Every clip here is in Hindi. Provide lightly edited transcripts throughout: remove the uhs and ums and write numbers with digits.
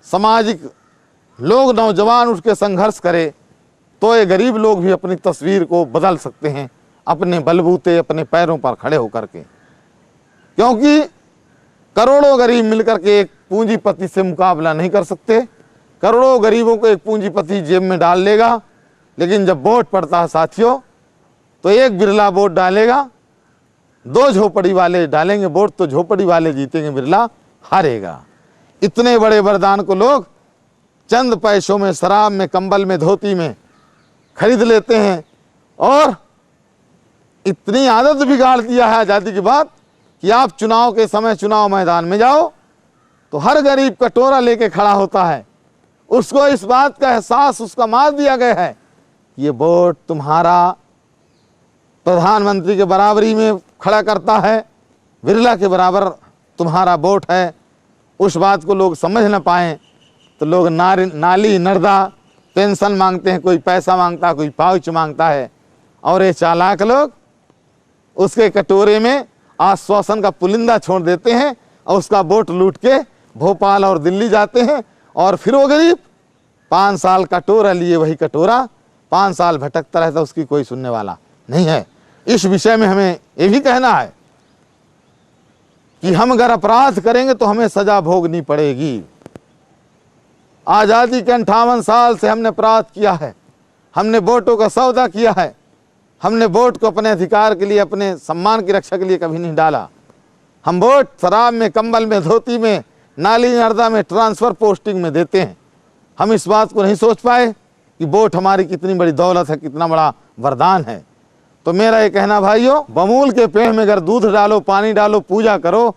सामाजिक लोग नौजवान उठ के संघर्ष करे तो ये गरीब लोग भी अपनी तस्वीर को बदल सकते हैं अपने बलबूते अपने पैरों पर खड़े होकर के। क्योंकि करोड़ों गरीब मिलकर के एक पूंजीपति से मुकाबला नहीं कर सकते। करोड़ों गरीबों को एक पूंजीपति जेब में डाल लेगा, लेकिन जब वोट पड़ता है साथियों तो एक बिरला वोट डालेगा, 2 झोपड़ी वाले डालेंगे वोट तो झोपड़ी वाले जीतेंगे, बिरला हारेगा। इतने बड़े वरदान को लोग चंद पैसों में, शराब में, कंबल में, धोती में खरीद लेते हैं और इतनी आदत बिगाड़ दिया है आज़ादी के बाद कि आप चुनाव के समय चुनाव मैदान में जाओ तो हर गरीब कटोरा लेके खड़ा होता है। उसको इस बात का एहसास उसका मार दिया गया है, ये वोट तुम्हारा प्रधानमंत्री के बराबरी में खड़ा करता है, बिरला के बराबर तुम्हारा वोट है। उस बात को लोग समझ न पाएं तो लोग नाली नर्दा पेंशन मांगते हैं, कोई पैसा मांगता है, कोई पाउच मांगता है, और ये चालाक लोग उसके कटोरे में आश्वासन का पुलिंदा छोड़ देते हैं और उसका वोट लूट के भोपाल और दिल्ली जाते हैं। और फिर वो गरीब 5 साल कटोरा लिए वही कटोरा 5 साल भटकता रहता, उसकी कोई सुनने वाला नहीं है। इस विषय में हमें ये भी कहना है कि हम अगर अपराध करेंगे तो हमें सजा भोगनी पड़ेगी। आज़ादी के 58 साल से हमने अपराध किया है, हमने वोटों का सौदा किया है, हमने वोट को अपने अधिकार के लिए, अपने सम्मान की रक्षा के लिए कभी नहीं डाला। हम वोट शराब में, कंबल में, धोती में, नाली नर्दा में, ट्रांसफ़र पोस्टिंग में देते हैं। हम इस बात को नहीं सोच पाए कि वोट हमारी कितनी बड़ी दौलत है, कितना बड़ा वरदान है। तो मेरा ये कहना भाइयों, बबूल के पेड़ में अगर दूध डालो, पानी डालो, पूजा करो,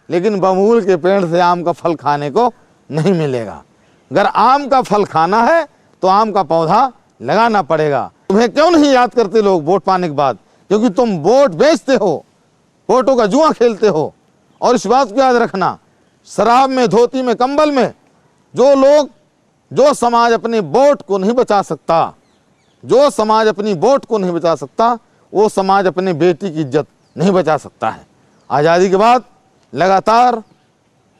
लेकिन बबूल के पेड़ से आम का फल खाने को नहीं मिलेगा। अगर आम का फल खाना है तो आम का पौधा लगाना पड़ेगा। तुम्हें क्यों नहीं याद करते लोग वोट पाने के बाद? क्योंकि तुम वोट बेचते हो, वोटों का जुआ खेलते हो। और इस बात को याद रखना, शराब में, धोती में, कंबल में जो लोग, जो समाज अपने वोट को नहीं बचा सकता, जो समाज अपनी वोट को नहीं बचा सकता, वो समाज अपने बेटी की इज्जत नहीं बचा सकता है। आज़ादी के बाद लगातार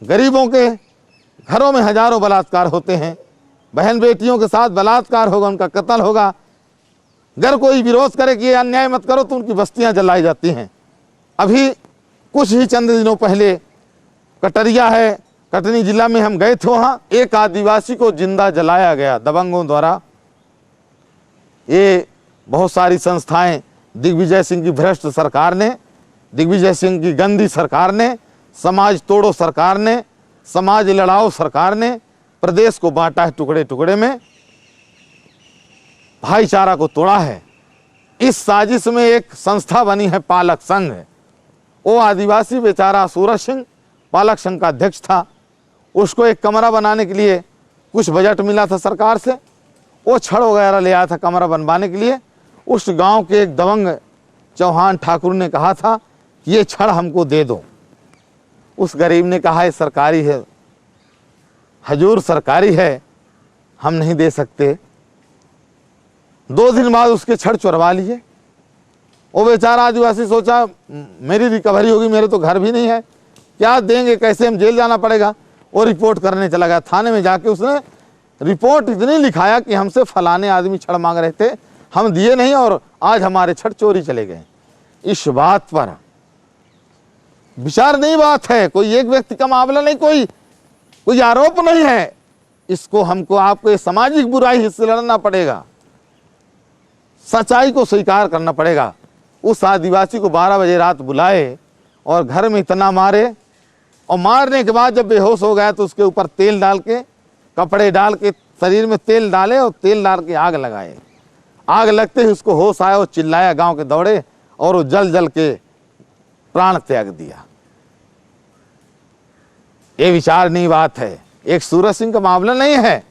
गरीबों के घरों में हजारों बलात्कार होते हैं, बहन बेटियों के साथ बलात्कार होगा, उनका कत्ल होगा। अगर कोई विरोध करे कि ये अन्याय मत करो तो उनकी बस्तियां जलाई जाती हैं। अभी कुछ ही चंद दिनों पहले कटरिया है, कटनी जिला में हम गए थे, वहाँ एक आदिवासी को जिंदा जलाया गया दबंगों द्वारा। ये बहुत सारी संस्थाएं, दिग्विजय सिंह की भ्रष्ट सरकार ने, दिग्विजय सिंह की गंदी सरकार ने, समाज तोड़ो सरकार ने, समाज लड़ाओ सरकार ने प्रदेश को बांटा है टुकड़े टुकड़े में, भाईचारा को तोड़ा है। इस साजिश में एक संस्था बनी है पालक संघ। वो आदिवासी बेचारा सूरज सिंह पालक संघ का अध्यक्ष था। उसको एक कमरा बनाने के लिए कुछ बजट मिला था सरकार से, वो छड़ वगैरह ले आया था कमरा बनवाने के लिए। उस गांव के एक दबंग चौहान ठाकुर ने कहा था ये छड़ हमको दे दो। उस गरीब ने कहा ये सरकारी है हजूर, सरकारी है, हम नहीं दे सकते। 2 दिन बाद उसके छड़ चुरवा लिए। वो बेचारा आदिवासी सोचा मेरी रिकवरी होगी, मेरे तो घर भी नहीं है, क्या देंगे, कैसे, हम जेल जाना पड़ेगा। वो रिपोर्ट करने चला गया थाने में। जाके उसने रिपोर्ट इतनी लिखाया कि हमसे फलाने आदमी छड़ मांग रहे थे, हम दिए नहीं और आज हमारे छड़ चोरी चले गए। इस बात पर विचार नहीं बात है, कोई एक व्यक्ति का मामला नहीं, कोई आरोप नहीं है। इसको हमको आपको ये सामाजिक बुराई से लड़ना पड़ेगा, सच्चाई को स्वीकार करना पड़ेगा। उस आदिवासी को 12 बजे रात बुलाए और घर में इतना मारे, और मारने के बाद जब बेहोश हो गया तो उसके ऊपर तेल डाल के, कपड़े डाल के, शरीर में तेल डाले और तेल डाल के आग लगाए। आग लगते ही उसको होश आया, वो चिल्लाया, गांव के दौड़े और वो जल जल के प्राण त्याग दिया। ये विचारणीय बात है, एक सूरज सिंह का मामला नहीं है।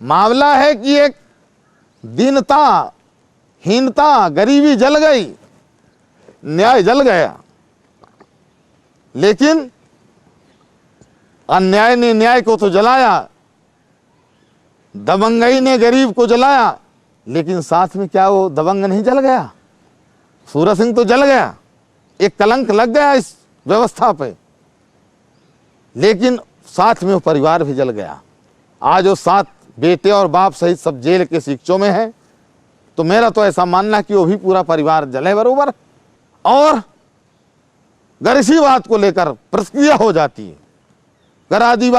मामला है कि एक दीनता, हीनता, गरीबी जल गई, न्याय जल गया। लेकिन अन्याय ने न्याय को तो जलाया, दबंगई ने गरीब को जलाया, लेकिन साथ में क्या वो दबंग नहीं जल गया? सूरज सिंह तो जल गया, एक कलंक लग गया इस व्यवस्था पे, लेकिन साथ में वो परिवार भी जल गया। आज वो 7 बेटे और बाप सहित सब जेल के शिक्षों में है। तो मेरा तो ऐसा मानना कि वो भी पूरा परिवार जले बरोबर। और अगर इसी बात को लेकर प्रतिक्रिया हो जाती है, अगर आदिवासी